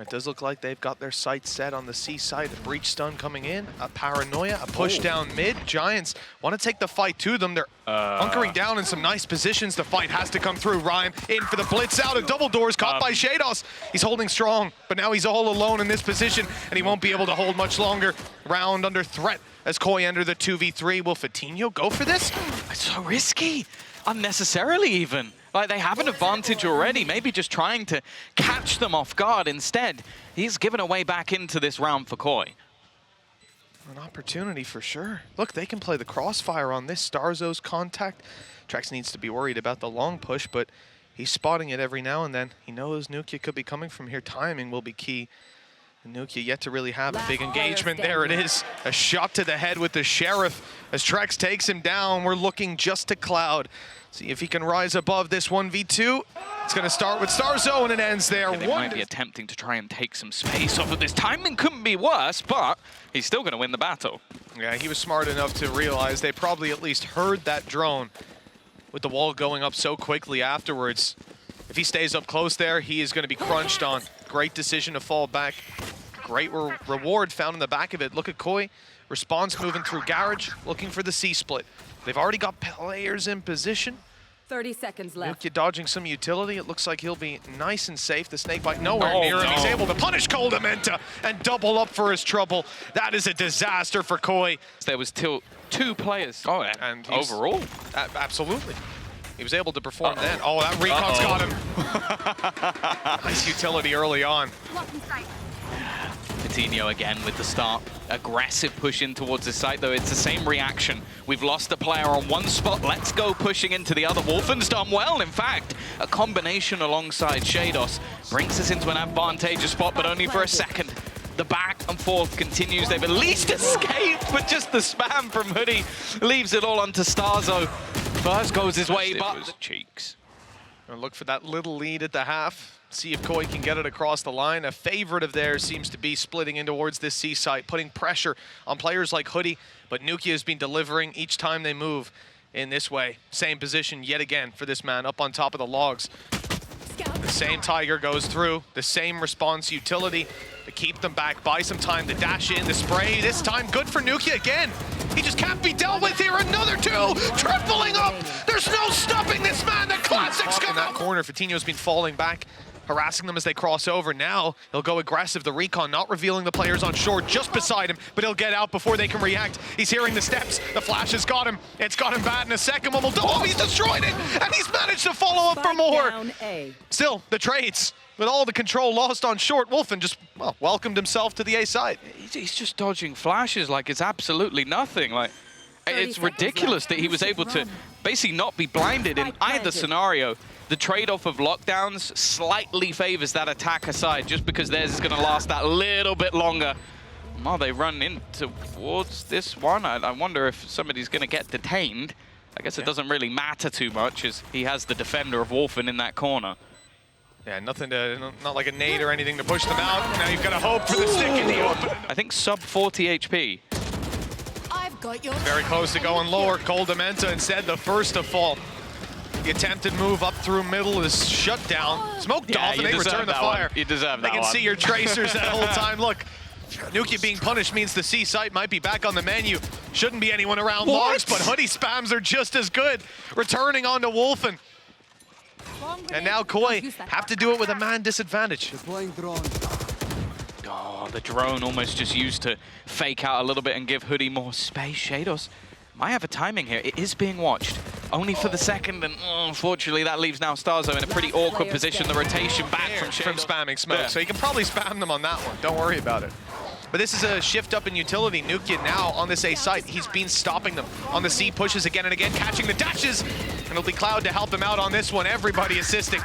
It does look like they've got their sights set on the C side. A breach stun coming in, a paranoia, a push down mid. Giants want to take the fight to them. They're hunkering down in some nice positions. The fight has to come through. Ryan in for the blitz out of double doors, caught by sheydos. He's holding strong, but now he's all alone in this position, and he won't be able to hold much longer. Round under threat as Koi enter the 2v3. Will Fatinho go for this? It's so risky, unnecessarily even. Like, they have an advantage already, maybe just trying to catch them off guard. Instead, he's given a way back into this round for Koi. An opportunity for sure. Look, they can play the crossfire on this. starxo's contact. Trexx needs to be worried about the long push, but he's spotting it every now and then. He knows nukkye could be coming from here. Timing will be key. And nukkye yet to really have a big engagement. There it is. A shot to the head with the sheriff as Trexx takes him down. We're looking just to Cloud. See if he can rise above this 1v2. It's going to start with starxo and it ends there. Yeah, they might be attempting to try and take some space off of this. Timing couldn't be worse, but he's still going to win the battle. Yeah, he was smart enough to realize they probably at least heard that drone with the wall going up so quickly afterwards. If he stays up close there, he is going to be crunched on. Great decision to fall back. Great reward found in the back of it. Look at Koi. Response moving through garage, looking for the C-split. They've already got players in position. 30 seconds left. nukkye dodging some utility. It looks like he'll be nice and safe. The snake bite nowhere near him. He's able to punish koldamenta and double up for his trouble. That is a disaster for Koi. There was still 2 players. Oh, and overall? Absolutely. He was able to perform then. Oh, that recon's got him. Nice utility early on. Fatinho again with the start. Aggressive push in towards the site, though it's the same reaction. We've lost a player on one spot. Let's go pushing into the other. Wolfen's done well, in fact. A combination alongside sheydos brings us into an advantageous spot, but only for a second. The back and forth continues. They've at least escaped, but just the spam from Hoody leaves it all onto starxo. First goes his way, but cheeks. Gonna look for that little lead at the half. See if Koi can get it across the line. A favorite of theirs seems to be splitting in towards this C site, putting pressure on players like Hoody, but nukkye has been delivering each time they move in this way. Same position yet again for this man up on top of the logs. The same Tiger goes through, the same response utility to keep them back, buy some time to dash in, the spray. This time good for nukkye again. He just can't be dealt with here. Another 2, tripling up. There's no stopping this man. The classics come in that corner. Fatinho's been falling back, harassing them as they cross over. Now he'll go aggressive. The recon not revealing the players on shore just beside him, but he'll get out before they can react. He's hearing the steps. The flash has got him. It's got him bad in a second one. Oh, he's destroyed it, and he's managed to follow up for more. Still, the trades. With all the control lost on short, Wolfen just, well, welcomed himself to the A side. He's just dodging flashes like it's absolutely nothing. Like, it's ridiculous that he was able to basically not be blinded in either scenario. The trade-off of lockdowns slightly favors that attacker side just because theirs is going to last that little bit longer. While they run in towards this one, I wonder if somebody's going to get detained. I guess it doesn't really matter too much as he has the defender of Wolfen in that corner. Yeah, nothing to, not like a nade or anything to push them out. Now you've got to hope for the stick in the open. I think sub 40 HP. I've got your Very close to going lower. koldamenta instead the first to fall. The attempted move up through middle is shut down. Smoked off and they return the fire. You deserve that They can see your tracers that whole time. Look, nukkye being punished means the C site might be back on the menu. Shouldn't be anyone around logs, but Hoody spams are just as good. Returning onto Wolfen. And now Koi have to do it with a man disadvantage. Oh, the drone almost just used to fake out a little bit and give Hoody more space. sheydos might have a timing here. It is being watched only for the second, and unfortunately that leaves now starxo in a pretty awkward position. The rotation back from spamming smoke, so he can probably spam them on that one. Don't worry about it. But this is a shift up in utility. nukkye now on this A site. He's been stopping them. On the C, pushes again and again, catching the dashes. And it'll be Cloud to help him out on this one. Everybody assisting.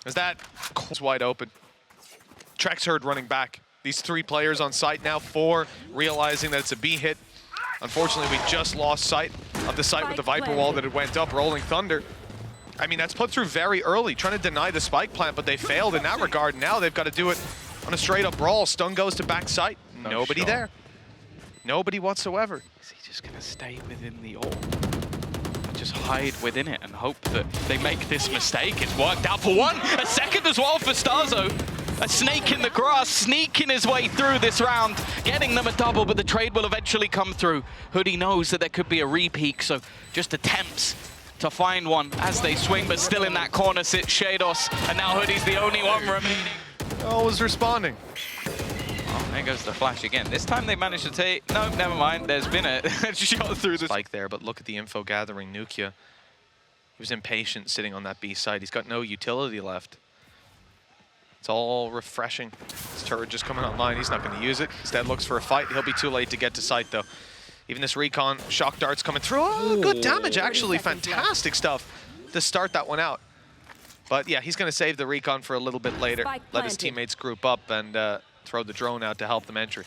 As that is wide open. Trexx heard running back. These 3 players on site now, 4 realizing that it's a B hit. Unfortunately, we just lost sight of the site with the Viper wall that had went up, Rolling Thunder. I mean, that's put through very early, trying to deny the spike plant, but they failed in that regard. Now they've got to do it on a straight-up brawl. Stun goes to back site. Nobody there. Nobody whatsoever. Is he just going to stay within the orb? Just hide within it and hope that they make this mistake. It's worked out for one. A second as well for starxo. A snake in the grass, sneaking his way through this round, getting them a double, but the trade will eventually come through. Hoody knows that there could be a repeat, so just attempts to find one as they swing, but still in that corner sits sheydos, and now Hoody's the only one remaining. Always responding. Oh, there goes the flash again. This time they managed to take... No, never mind. There's been a shot through the spike there, but look at the info gathering. Nukkye, he was impatient sitting on that B side. He's got no utility left. It's all refreshing. His turret just coming online. He's not going to use it. Instead looks for a fight. He'll be too late to get to site, though. Even this recon, shock darts coming through. Oh, good damage, actually. Fantastic stuff to start that one out. But yeah, he's going to save the recon for a little bit later. Let his teammates group up and throw the drone out to help them entry.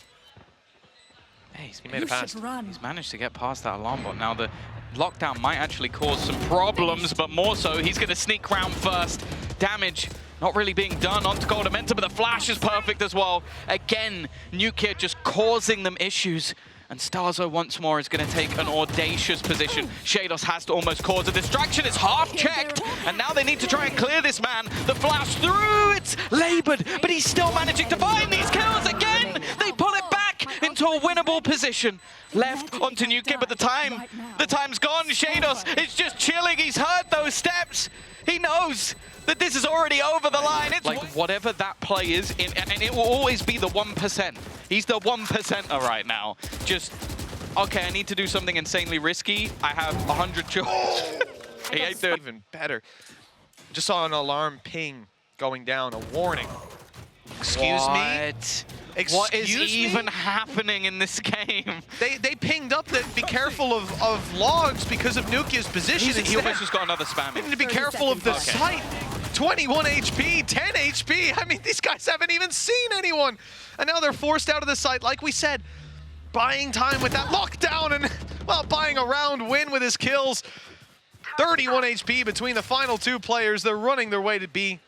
Hey, he made it past. He's managed to get past that alarm bot. Now the lockdown might actually cause some problems, but more so, he's going to sneak round first. Damage not really being done onto koldamenta, but the flash is perfect as well. Again, nukkye just causing them issues. And starxo once more is going to take an audacious position. sheydos has to almost cause a distraction. It's half checked. And now they need to try and clear this man. The flash through. It's labored. But he's still managing to find these kills again. They pull it back into a winnable position. Left onto nukkye, but the time's gone. sheydos is just chilling. He's heard those steps. He knows that this is already over the line. It's like whatever that play is, and it will always be the 1%. He's the 1%er right now. Just, okay, I need to do something insanely risky. I have 100 choices. He ain't doing even better. Just saw an alarm ping going down, a warning. Excuse me? What is even happening in this game? They pinged up that be careful of logs because of nukkye's position. He almost just got another spam. They need to be careful of the site. 21 HP, 10 HP. I mean, these guys haven't even seen anyone. And now they're forced out of the site, like we said. Buying time with that lockdown and, well, buying a round win with his kills. 31 HP between the final two players. They're running their way to B.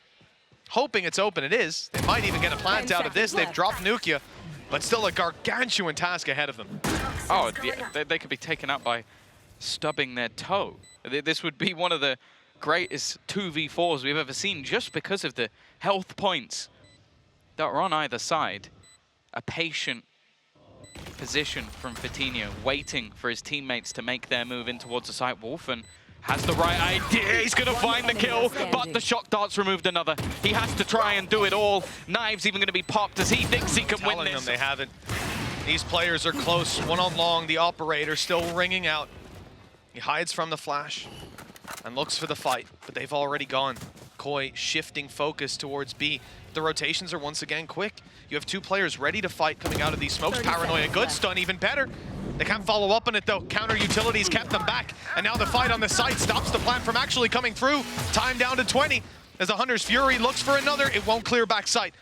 Hoping it's open. It is. They might even get a plant out of this. They've dropped nukkye, but still a gargantuan task ahead of them. Oh, yeah, they could be taken out by stubbing their toe. This would be one of the greatest 2v4s we've ever seen just because of the health points that are on either side. A patient position from Vitinho, waiting for his teammates to make their move in towards the site. Wolfen has the right idea. He's going to find the kill, but the shock darts removed another. He has to try and do it all. Knives even going to be popped as he thinks he can win this. They haven't. These players are close. One on long. The operator still ringing out. He hides from the flash and looks for the fight, but they've already gone. Koi shifting focus towards B. The rotations are once again quick. You have two players ready to fight coming out of these smokes. Paranoia, good stun, even better. They can't follow up on it though. Counter utilities kept them back. And now the fight on the site stops the plant from actually coming through. Time down to 20. As the Hunter's Fury looks for another, it won't clear back sight.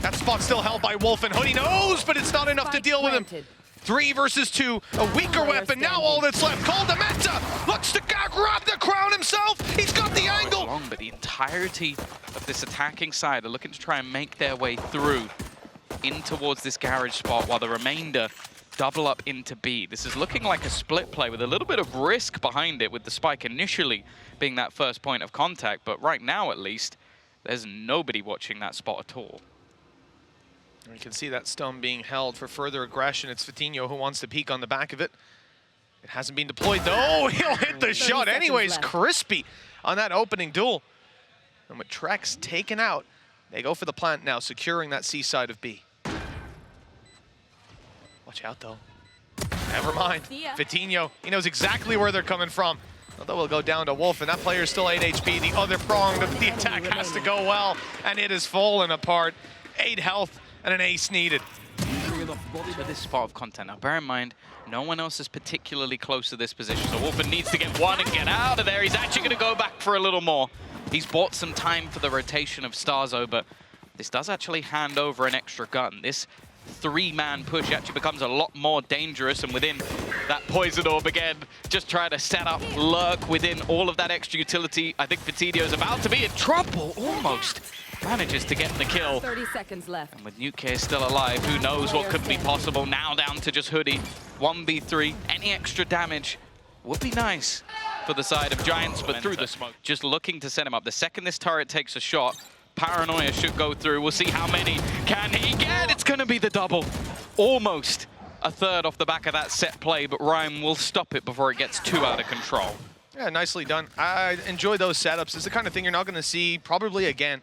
That spot still held by Wolfen. Hoody knows, but it's not enough to deal with him. 3 versus 2, a weaker weapon. Now all that's left, koldamenta looks to grab the crown himself. He's got the angle. But the entirety of this attacking side are looking to try and make their way through in towards this garage spot while the remainder double up into B. This is looking like a split play with a little bit of risk behind it, with the spike initially being that first point of contact, but right now at least, there's nobody watching that spot at all. You can see that stun being held for further aggression. It's Vitinho who wants to peek on the back of it. It hasn't been deployed though. He'll hit the shot anyways. Crispy on that opening duel. And with trexx taken out, they go for the plant now, securing that C side of B. Watch out though. Never mind. Vitinho, he knows exactly where they're coming from. Although we'll go down to Wolfen. That player is still 8 HP. The other prong of the attack has to go well, and it has fallen apart. 8 health and an ace needed. To this spot of content. Now bear in mind, no one else is particularly close to this position, so Wolfen needs to get one and get out of there. He's actually going to go back for a little more. He's bought some time for the rotation of starxo, but this does actually hand over an extra gun. This 3-man push actually becomes a lot more dangerous, and within that poison orb again, just trying to set up, lurk within all of that extra utility. I think Vitinho's about to be in trouble, almost. Manages to get the kill. 30 seconds left. And with nukkye still alive, who knows what could be possible. Now down to just hoody. 1v3. Any extra damage would be nice for the side of Giants, but through the smoke. Just looking to set him up. The second this turret takes a shot, Paranoia should go through. We'll see how many can he get. It's going to be the double. Almost a third off the back of that set play, but Ryan will stop it before it gets too out of control. Yeah, nicely done. I enjoy those setups. It's the kind of thing you're not going to see probably again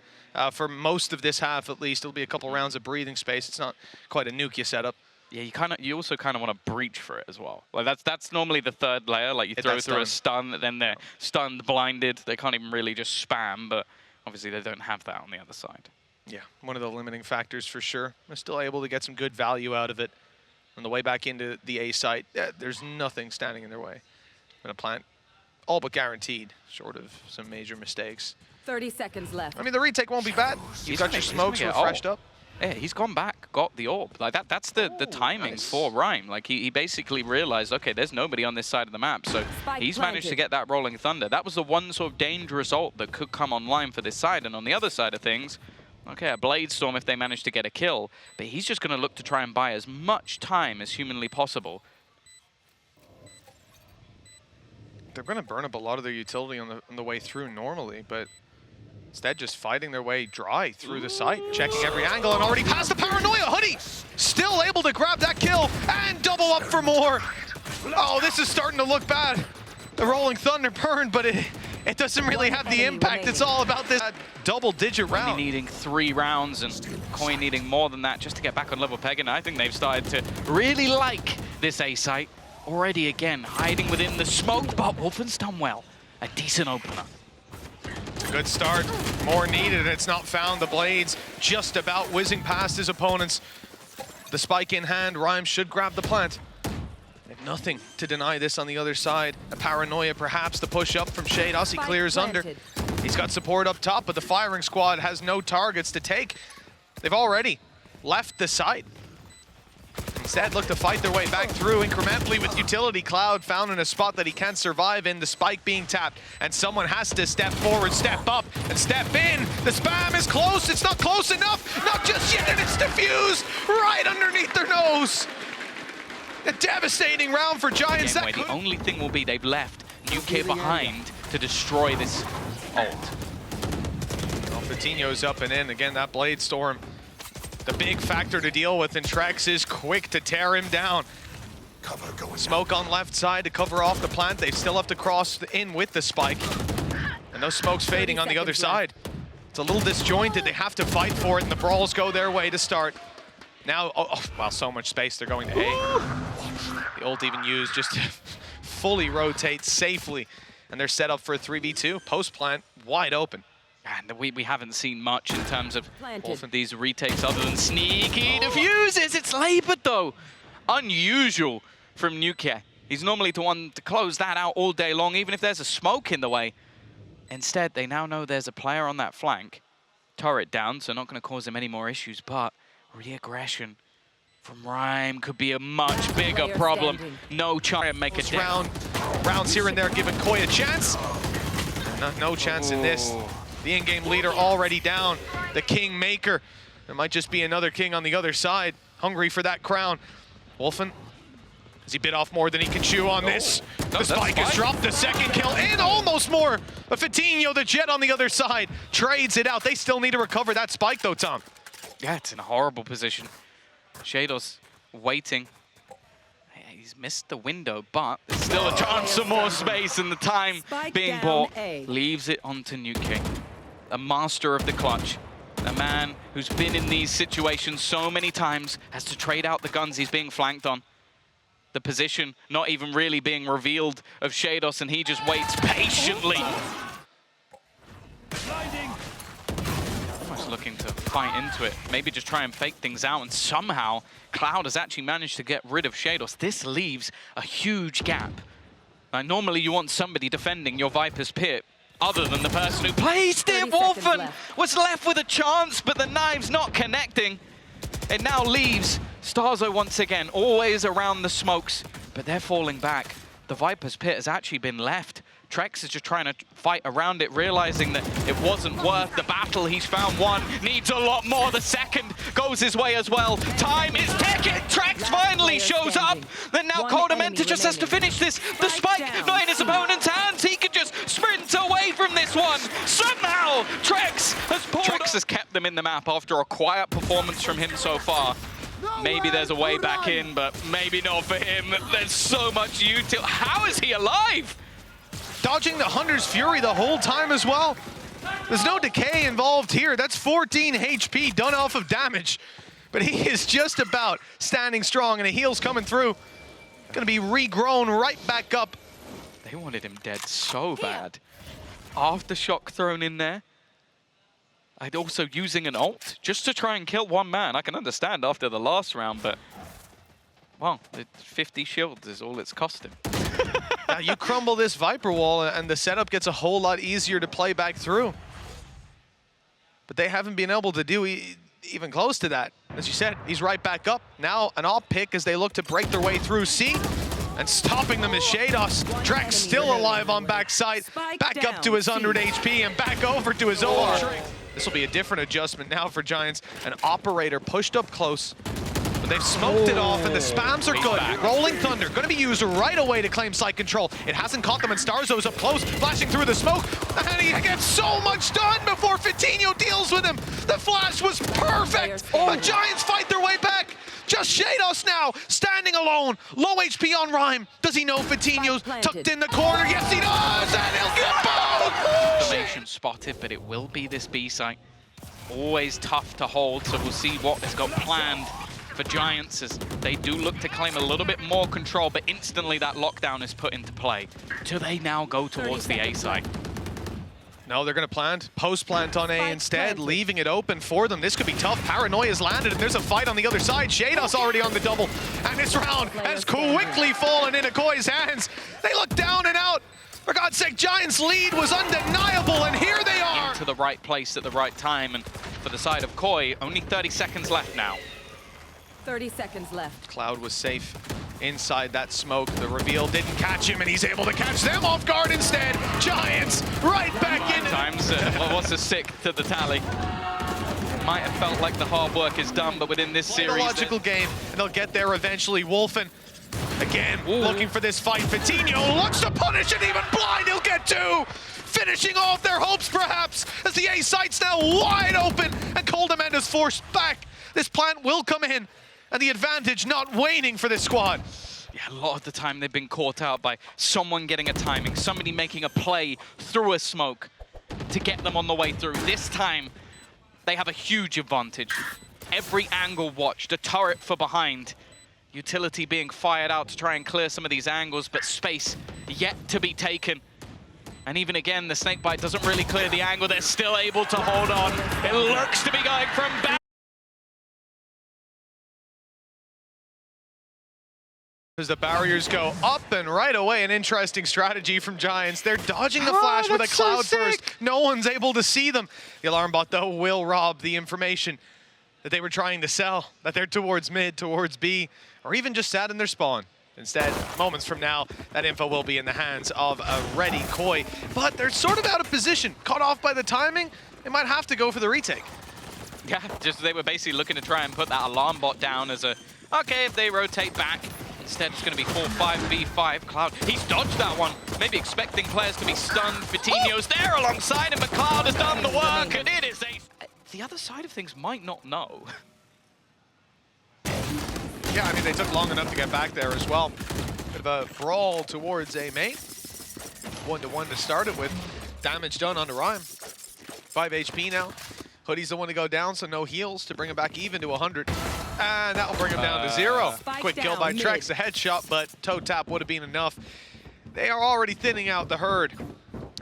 for most of this half at least. It'll be a couple rounds of breathing space. It's not quite a nukkye setup. Yeah, you also kind of want to breach for it as well. Like that's normally the third layer. Like you throw through a stun, then they're stunned, blinded. They can't even really just spam, but obviously they don't have that on the other side. Yeah, one of the limiting factors for sure. They're still able to get some good value out of it. On the way back into the A site, there's nothing standing in their way. Gonna plant, all but guaranteed, short of some major mistakes. 30 seconds left. I mean, the retake won't be bad. You've got your smokes refreshed up. Yeah, he's gone back, got the orb. Like that's the timing for Rhyme. Like he basically realized, okay, there's nobody on this side of the map, so he's managed to get that Rolling Thunder. That was the one sort of dangerous ult that could come online for this side, and on the other side of things, okay, a Blade Storm if they manage to get a kill, but he's just going to look to try and buy as much time as humanly possible. They're going to burn up a lot of their utility on the way through normally, but instead just fighting their way dry through the site, checking every angle, and already past the Paranoia. Hoodie still able to grab that kill and double up for more. Oh, this is starting to look bad. The Rolling Thunder burned, but it doesn't really have the impact. It's all about this double-digit round. Only needing 3 rounds and Koi needing more than that just to get back on level peg, and I think they've started to really like this A site. Already again, hiding within the smoke, but Wolfen's done well. A decent opener. Good start, more needed, and it's not found. The Blades just about whizzing past his opponents. The spike in hand, Rhyme should grab the plant. They have nothing to deny this on the other side. A Paranoia perhaps, the push up from sheydos. He clears under. He's got support up top, but the firing squad has no targets to take. They've already left the site. Instead, look to fight their way back through incrementally with utility. Cloud found in a spot that he can't survive in, the spike being tapped, and someone has to step forward, step up, and step in. The spam is close, it's not close enough, not just yet, and it's diffused right underneath their nose. A devastating round for Giants. Again, the only thing will be they've left nukkye behind to destroy this ult. Well, Fatinho's up and in. Again, that Blade Storm, the big factor to deal with, and trexx is quick to tear him down. Smoke on left side to cover off the plant. They still have to cross in with the spike. And those smokes fading on the other side. It's a little disjointed. They have to fight for it, and the brawls go their way to start. Now, wow, so much space. They're going to A. The ult even used just to fully rotate safely. And they're set up for a 3v2. Post-plant, wide open. And we haven't seen much in terms of these retakes other than sneaky diffuses. It's labored, though. Unusual from nukkye. He's normally the one to close that out all day long, even if there's a smoke in the way. Instead, they now know there's a player on that flank. Turret down, so not going to cause him any more issues, but re-aggression from Rhyme could be a much bigger problem. No chance to make a rounds here and there giving Koi a chance. No chance in this. The in-game leader already down. The Kingmaker. There might just be another king on the other side, hungry for that crown. Wolfen, has he bit off more than he can chew on this? The spike is dropped, the second kill, and almost more. But Fatinho, the Jet on the other side, trades it out. They still need to recover that spike though, Tom. Yeah, it's in a horrible position. sheydos waiting. He's missed the window, but there's still a chance for more space, and the time being bought leaves it onto nukkye. A master of the clutch. A man who's been in these situations so many times, has to trade out the guns he's being flanked on. The position not even really being revealed of sheydos, and he just waits patiently. Almost looking to fight into it, maybe just try and fake things out, and somehow Cloud has actually managed to get rid of sheydos. This leaves a huge gap. Now, normally you want somebody defending your Viper's Pit, other than the person who placed it. Wolfen was left with a chance, but the knives not connecting. It now leaves starxo once again, always around the smokes, but they're falling back. The Viper's Pit has actually been left. trexx is just trying to fight around it, realizing that it wasn't worth the battle. He's found one, needs a lot more. The second goes his way as well. Time is ticking. trexx finally shows up. Then now koldamenta just has to finish this. The spike not in his opponent's hands. He could just sprint away from this one. Somehow, trexx has pulled has kept them in the map after a quiet performance from him so far. Maybe there's a way back in, but maybe not for him. There's so much util. How is he alive? Dodging the Hunter's Fury the whole time as well. There's no decay involved here. That's 14 HP done off of damage. But he is just about standing strong, and a heal's coming through. Gonna be regrown right back up. They wanted him dead so bad. Aftershock thrown in there. I'd also using an ult just to try and kill one man. I can understand after the last round, but well, 50 shields is all it's costing. Now you crumble this Viper wall and the setup gets a whole lot easier to play back through. But they haven't been able to do even close to that. As you said, he's right back up. Now an op pick as they look to break their way through C. And stopping them is sheydos. trexx still alive on backside. Back up to his 100 HP and back over to his old trick. This will be a different adjustment now for Giants. An operator pushed up close. But they've smoked it off, and the spams are good. Rolling Thunder, going to be used right away to claim site control. It hasn't caught them, and starxo's up close, flashing through the smoke. And he gets so much done before Vitinho deals with him. The flash was perfect. The Giants fight their way back. Just sheydos now, standing alone. Low HP on Rhyme. Does he know Vitinho's tucked in the corner? Yes, he does, and he'll get both! Information spotted, but it will be this B site. Always tough to hold, so we'll see what has got planned for Giants as they do look to claim a little bit more control, but instantly that lockdown is put into play. Do they now go towards the A site? No, they're going to plant, post-plant on A instead, leaving it open for them. This could be tough. Paranoia's landed, and there's a fight on the other side. sheydos already on the double, and this round has quickly fallen into Koi's hands. They look down and out. For God's sake, Giants' lead was undeniable, and here they are! Into the right place at the right time, and for the side of Koi, only 30 seconds left now. 30 seconds left. Cloud was safe inside that smoke. The reveal didn't catch him, and he's able to catch them off guard instead. Giants right back in. Times, what's a 6 to the tally? Might have felt like the hard work is done, but within this series... a logical game, and they'll get there eventually. Wolfen, again, looking for this fight. Vitinho looks to punish, and even blind, he'll get two! Finishing off their hopes, perhaps, as the A site's now wide open, and koldamenta's forced back. This plant will come in, and the advantage not waning for this squad. Yeah, a lot of the time they've been caught out by someone getting a timing, somebody making a play through a smoke to get them on the way through. This time, they have a huge advantage. Every angle watched, a turret for behind. Utility being fired out to try and clear some of these angles, but space yet to be taken. And even again, the snakebite doesn't really clear the angle. They're still able to hold on. It looks to be going from back. As the barriers go up and right away, an interesting strategy from Giants. They're dodging the flash with a cloud burst. No one's able to see them. The alarm bot, though, will rob the information that they were trying to sell, that they're towards mid, towards B, or even just sat in their spawn. Instead, moments from now, that info will be in the hands of a ready Koi. But they're sort of out of position. Caught off by the timing, they might have to go for the retake. Yeah, just they were basically looking to try and put that alarm bot down as a, okay, if they rotate back. Instead, it's going to be 4-5v5. Cloud, he's dodged that one. Maybe expecting players to be stunned. Vitinho's there alongside him, but Cloud has done the work, and it is a... The other side of things might not know. Yeah, I mean, they took long enough to get back there as well. Bit of a brawl towards a mate. 1-to-1 to start it with. Damage done on the Rhyme. 5 HP now. Hoodie's the one to go down, so no heals to bring him back even to 100. And that will bring him down to 0. Quick kill by trexx, a headshot, but toe tap would have been enough. They are already thinning out the herd.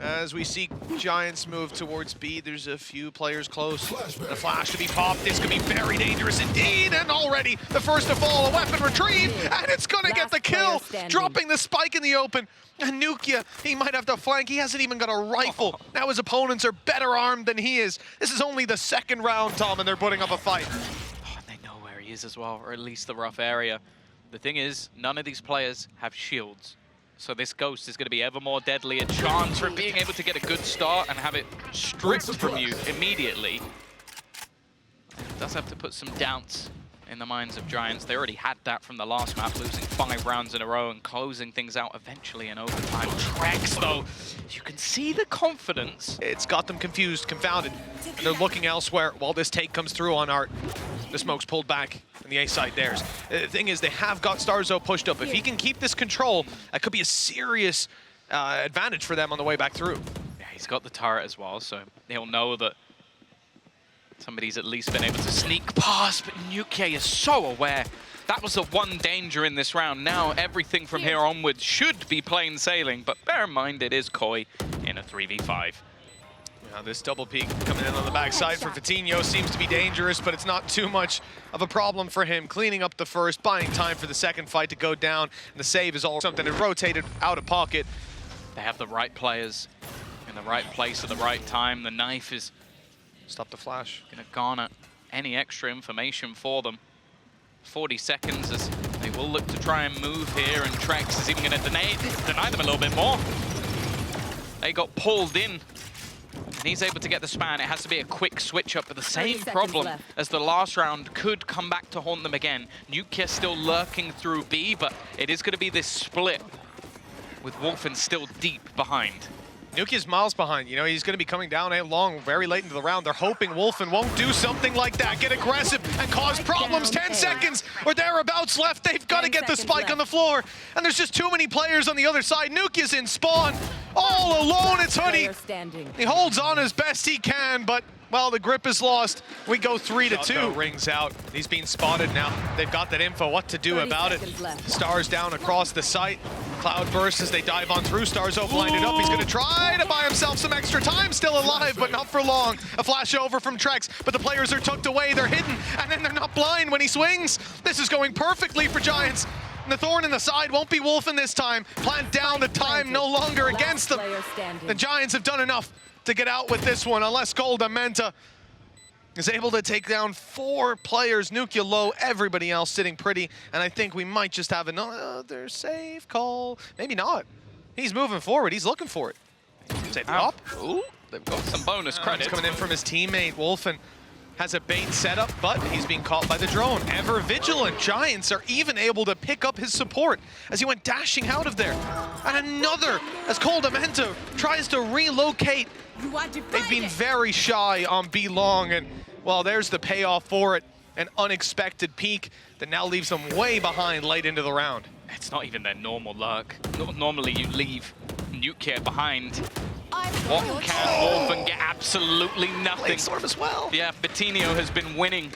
As we see Giants move towards B, there's a few players close. The flash to be popped. This could be very dangerous indeed. And already the first to fall, a weapon retrieved, and it's going to get the kill. Dropping the spike in the open. And nukkye, he might have to flank. He hasn't even got a rifle. Now his opponents are better armed than he is. This is only the second round, Tom, and they're putting up a fight. Oh, and they know where he is as well, or at least the rough area. The thing is, none of these players have shields. So this ghost is going to be ever more deadly. A chance for being able to get a good start and have it stripped from you immediately. It does have to put some doubts in the minds of Giants. They already had that from the last map, losing 5 rounds in a row and closing things out eventually in overtime. Trexx, though, you can see the confidence. It's got them confused, confounded, and they're looking elsewhere while this take comes through on Art. The smoke's pulled back, and the A side theirs. The thing is, they have got starxo pushed up. If he can keep this control, that could be a serious advantage for them on the way back through. Yeah, he's got the turret as well, so he'll know that somebody's at least been able to sneak past, but nukkye is so aware. That was the one danger in this round. Now everything from here onwards should be plain sailing, but bear in mind it is Koi in a 3v5. Now this double peek coming in on the backside for Vitinho seems to be dangerous, but it's not too much of a problem for him. Cleaning up the first, buying time for the second fight to go down, and the save is all something that rotated out of pocket. They have the right players in the right place at the right time. The knife is Stop the flash. going to garner any extra information for them. 40 seconds as they will look to try and move here, and Trexx is even going to deny them a little bit more. They got pulled in, and he's able to get the span. It has to be a quick switch up, but the same problem as the last round could come back to haunt them again. nukkye still lurking through B, but it is going to be this split with Wolfen still deep behind. Nukkye's miles behind. You know, he's going to be coming down long, very late into the round. They're hoping Wolfen won't do something like that, get aggressive and cause problems. 10 seconds or thereabouts left. They've got to get the spike on the floor. And there's just too many players on the other side. Nukkye's in spawn. All alone, it's Hoody. He holds on as best he can, but, well, the grip is lost. We go 3-2. Rings out. He's being spotted now. They've got that info, what to do about it. Stars down across the site. Cloud bursts as they dive on through. starxo blinded up. He's going to try to buy himself some extra time. Still alive, but not for long. A flash over from Trexx, but the players are tucked away. They're hidden, and then they're not blind when he swings. This is going perfectly for Giants. And the thorn in the side won't be Wolfen this time. Plant down, the time no longer against them. The Giants have done enough to get out with this one, unless koldamenta is able to take down 4 players. Nukkye low, everybody else sitting pretty, and I think we might just have another safe call. Maybe not. He's moving forward. He's looking for it. Safe up. Ooh, they've got some bonus credits. Coming in from his teammate. Wolfen has a bait setup, but he's being caught by the drone. Ever vigilant. Giants are even able to pick up his support as he went dashing out of there. And another as koldamenta tries to relocate. They've been very shy on B long, and well, there's the payoff for it. An unexpected peak that now leaves them way behind late into the round. It's not even their normal lurk. Normally you leave nukkye behind. What can Wolfen get? Absolutely nothing. Sort of as well. Yeah, Vitinho has been winning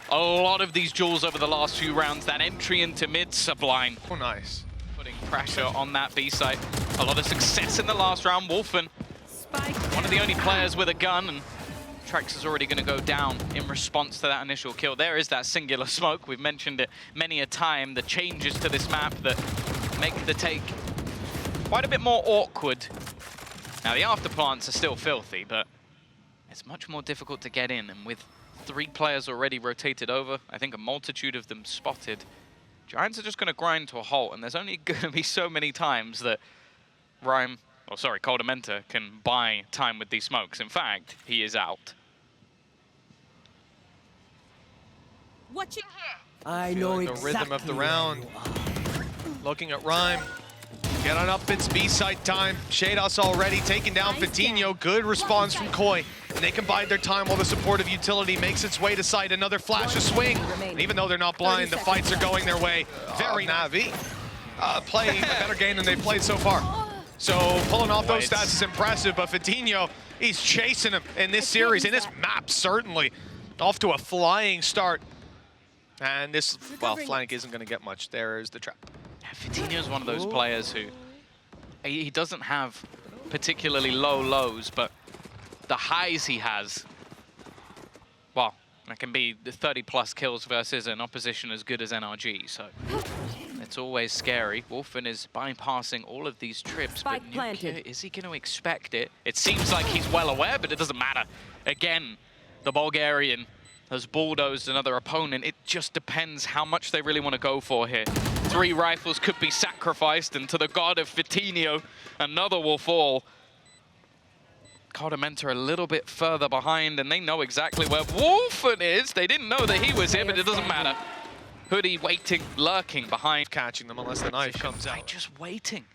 a lot of these duels over the last few rounds. That entry into mid, sublime. Oh, nice. Putting pressure on that B site. A lot of success in the last round. Wolfen, one of the only players with a gun, and Trexx is already going to go down in response to that initial kill. There is that singular smoke. We've mentioned it many a time. The changes to this map that make the take quite a bit more awkward. Now, the afterplants are still filthy, but it's much more difficult to get in. And with 3 players already rotated over, I think a multitude of them spotted, Giants are just going to grind to a halt. And there's only going to be so many times that koldamenta can buy time with these smokes. In fact, he is out. Watching here. I know the exactly rhythm of the round. Looking at Rhyme. Get on up, it's B-side time. sheydos already taking down Vitinho. Good response from Koi. And they can bide their time while the supportive utility makes its way to site. Another flash, a swing. And even though they're not blind, the fights are going their way. Very Navi. Playing a better game than they've played so far. So pulling off those stats is impressive, but Vitinho, he's chasing him in this series, in this map, certainly. Off to a flying start. And this, well, flank isn't going to get much. There's the trap. Vitinho is one of those players who, he doesn't have particularly low lows, but the highs he has, well, that can be the 30+ kills versus an opposition as good as NRG, so it's always scary. Wolfen is bypassing all of these trips, but nukkye, is he going to expect it? It seems like he's well aware, but it doesn't matter. Again, the Bulgarian has bulldozed another opponent. It just depends how much they really want to go for here. 3 rifles could be sacrificed, and to the god of Vitinho, another will fall. koldamenta a little bit further behind, and they know exactly where Wolfen is. They didn't know that he was here, but it doesn't matter. hoody waiting, lurking behind. Catching them unless the knife comes out. Just waiting.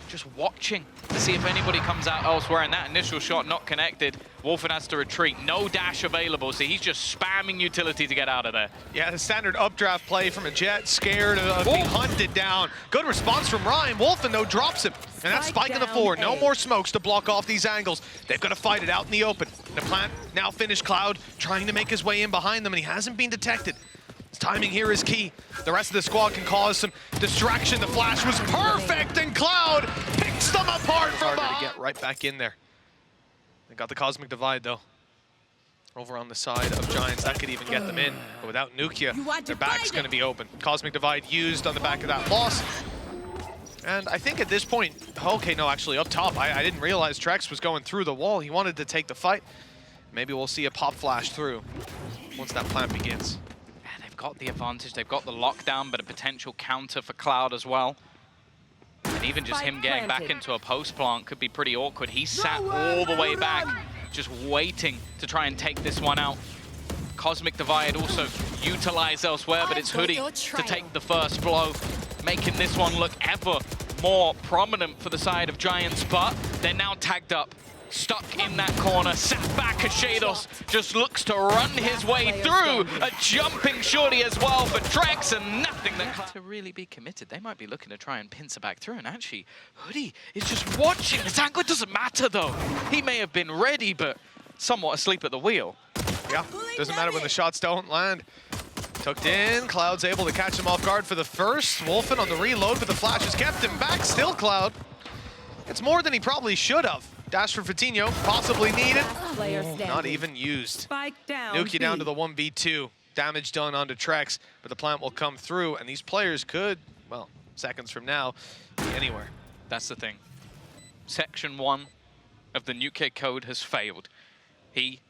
Just watching to see if anybody comes out elsewhere, and that initial shot not connected. Wolfen has to retreat, no dash available, so he's just spamming utility to get out of there. Yeah, the standard updraft play from a Jet, scared of being hunted down. Good response from Ryan. Wolfen, though, drops him. And that's spike on the floor. No more smokes to block off these angles. They've got to fight it out in the open. The plant now finished Cloud, trying to make his way in behind them, and he hasn't been detected. His timing here is key. The rest of the squad can cause some distraction. The flash was perfect, and Cloud picks them apart from behind. To get right back in there. They got the Cosmic Divide, though. Over on the side of Giants, that could even get them in. But without Nukkye, their back's going to be open. Cosmic Divide used on the back of that loss. And I think at this point, okay, no, actually up top, I didn't realize trexx was going through the wall. He wanted to take the fight. Maybe we'll see a pop flash through once that plant begins. Got the advantage, they've got the lockdown, but a potential counter for Cloud as well. And even just him getting back into a post plant could be pretty awkward. He sat all the way back, just waiting to try and take this one out. Cosmic Divide also utilized elsewhere, but it's hoody to take the first blow, making this one look ever more prominent for the side of Giants, but they're now tagged up. Stuck in that corner, sat back as sheydos just looks to run his way through. A jumping shorty as well for trexx, and nothing that to really be committed. They might be looking to try and pincer back through, and actually, hoody is just watching. His angle doesn't matter though. He may have been ready, but somewhat asleep at the wheel. Yeah, doesn't matter when the shots don't land. Tucked in, Cloud's able to catch him off guard for the first. Wolfen on the reload, but the flash has kept him back. Still Cloud. It's more than he probably should have. Dash for Fatinho, possibly needed. Not even used. Spike down. Nukkye down to the 1v2. Damage done onto trexx, but the plant will come through, and these players could, well, seconds from now, be anywhere. That's the thing. Section 1 of the nukkye code has failed. He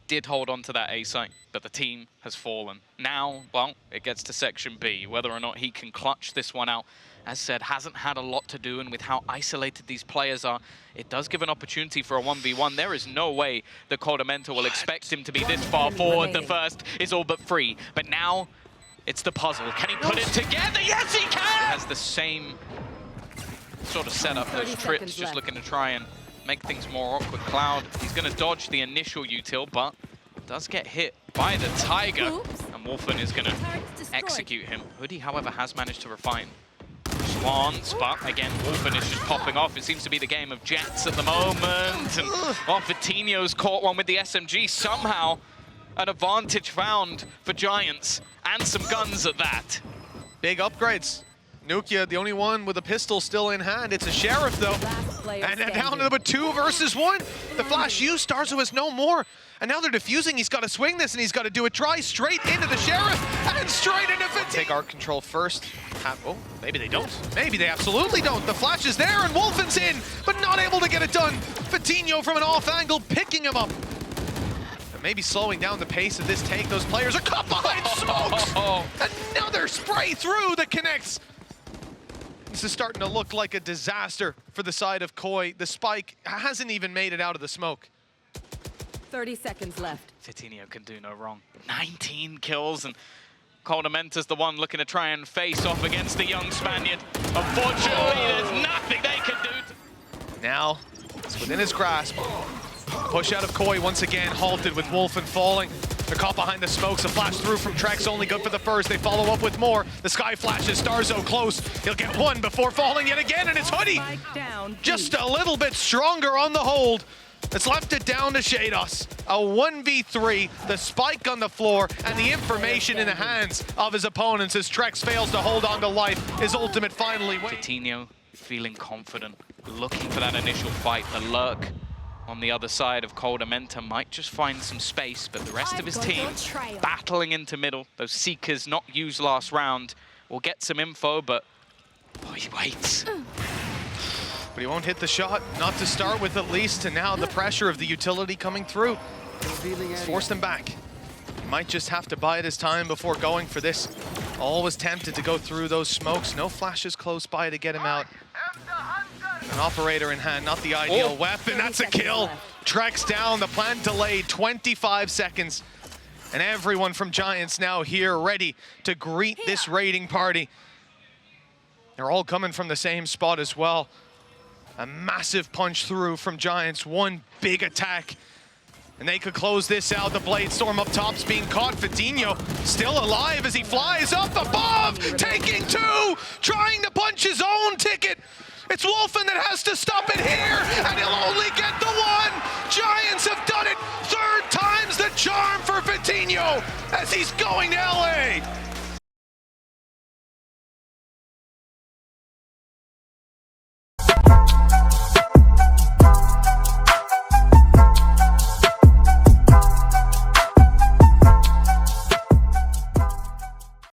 did hold on to that A site, but the team has fallen. Now, well, it gets to Section B. Whether or not he can clutch this one out, as said, hasn't had a lot to do, and with how isolated these players are, it does give an opportunity for a 1v1. There is no way that koldamenta will expect him to be this far forward. The first is all but free, but now it's the puzzle. Can he put it together? Yes, he can! It has the same sort of setup, those trips, just looking to try and make things more awkward. Cloud, he's going to dodge the initial util, but does get hit by the Tiger, and Wolfen is going to execute him. Hoody, however, has managed to refine Swans, but again, Wolfen is just popping off. It seems to be the game of Jets at the moment, and Fatinho's caught one with the SMG. Somehow, an advantage found for Giants, and some guns at that. Big upgrades. Nukkye, the only one with a pistol still in hand. It's a Sheriff, though. And down to the 2 versus 1. The flash used, starxo has no more. And now they're defusing. He's got to swing this, and he's got to do it dry straight into the Sheriff, and straight into Fatinho. Take art control first. Oh, maybe they don't. Maybe they absolutely don't. The flash is there, and Wolfen's in, but not able to get it done. Fatinho from an off angle, picking him up. And maybe slowing down the pace of this take. Those players are caught behind smokes. Another spray through that connects. This is starting to look like a disaster for the side of Koi. The spike hasn't even made it out of the smoke. 30 seconds left. Fatinho can do no wrong. 19 kills, and koldamenta's the one looking to try and face off against the young Spaniard. Unfortunately, there's nothing they can do. Now, it's within his grasp. Push out of Koi once again, halted with Wolfen falling. They're caught behind the smokes. A flash through from trexx, only good for the first. They follow up with more. The sky flashes, starxo close. He'll get one before falling yet again, and it's hoody. Just a little bit stronger on the hold. It's left it down to sheydos. A 1v3, the spike on the floor, and the information in the hands of his opponents as trexx fails to hold on to life. His ultimate finally wins. Fatinho feeling confident, looking for that initial fight. The lurk on the other side of koldamenta might just find some space, but the rest of his team battling into middle. Those Seekers not used last round will get some info, but oh, he waits. But he won't hit the shot, not to start with at least, and now the pressure of the utility coming through. It's forced him back. He might just have to bide his time before going for this. Always tempted to go through those smokes. No flashes close by to get him out. An operator in hand, not the ideal weapon. That's a kill. Trexx down, the plant delayed 25 seconds. And everyone from Giants now here ready to greet this raiding party. They're all coming from the same spot as well. A massive punch through from Giants, one big attack. And they could close this out. The blade storm up top's being caught. Fidinho still alive as he flies up above, taking two, trying to punch his own ticket. It's Wolfen that has to stop it here, and he'll only get the one. Giants have done it. Third time's the charm for Fidinho as he's going to LA.